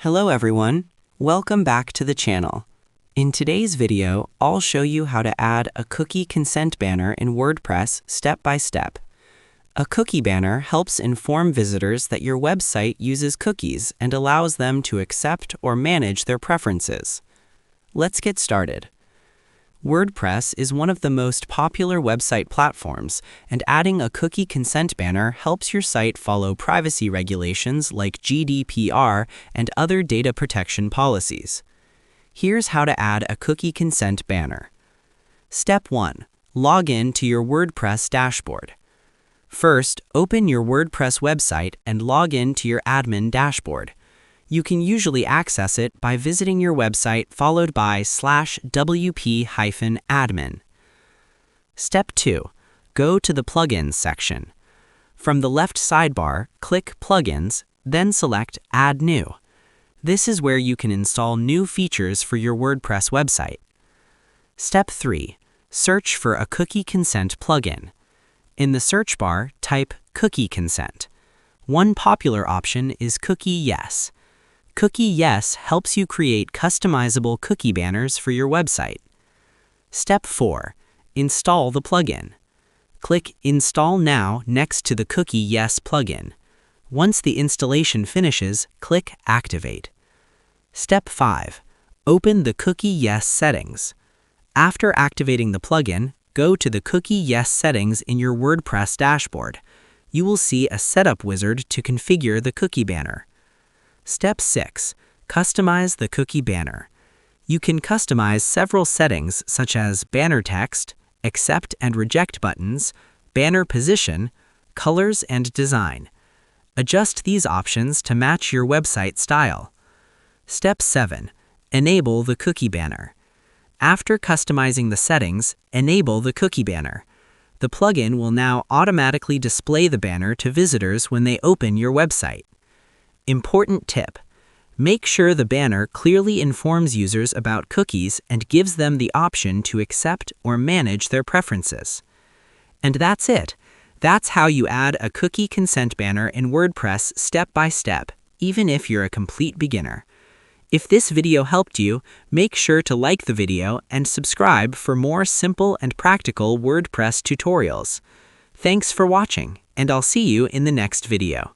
Hello everyone, welcome back to the channel. In today's video, I'll show you how to add a cookie consent banner in WordPress step by step. A cookie banner helps inform visitors that your website uses cookies and allows them to accept or manage their preferences. Let's get started. WordPress is one of the most popular website platforms, and adding a cookie consent banner helps your site follow privacy regulations like GDPR and other data protection policies. Here's how to add a cookie consent banner. Step 1. Log in to your WordPress dashboard. First, open your WordPress website and log in to your admin dashboard. You can usually access it by visiting your website followed by /wp-admin. Step 2. Go to the Plugins section. From the left sidebar, click Plugins, then select Add New. This is where you can install new features for your WordPress website. Step 3. Search for a cookie consent plugin. In the search bar, type Cookie Consent. One popular option is Cookie Yes. Cookie Yes helps you create customizable cookie banners for your website. Step 4. Install the plugin. Click Install Now next to the Cookie Yes plugin. Once the installation finishes, click Activate. Step 5. Open the Cookie Yes settings. After activating the plugin, go to the Cookie Yes settings in your WordPress dashboard. You will see a setup wizard to configure the cookie banner. Step 6. Customize the cookie banner. You can customize several settings such as banner text, accept and reject buttons, banner position, colors, and design. Adjust these options to match your website style. Step 7. Enable the cookie banner. After customizing the settings, enable the cookie banner. The plugin will now automatically display the banner to visitors when they open your website. Important tip: make sure the banner clearly informs users about cookies and gives them the option to accept or manage their preferences. And that's it. That's how you add a cookie consent banner in WordPress step by step, even if you're a complete beginner. If this video helped you, make sure to like the video and subscribe for more simple and practical WordPress tutorials. Thanks for watching, and I'll see you in the next video.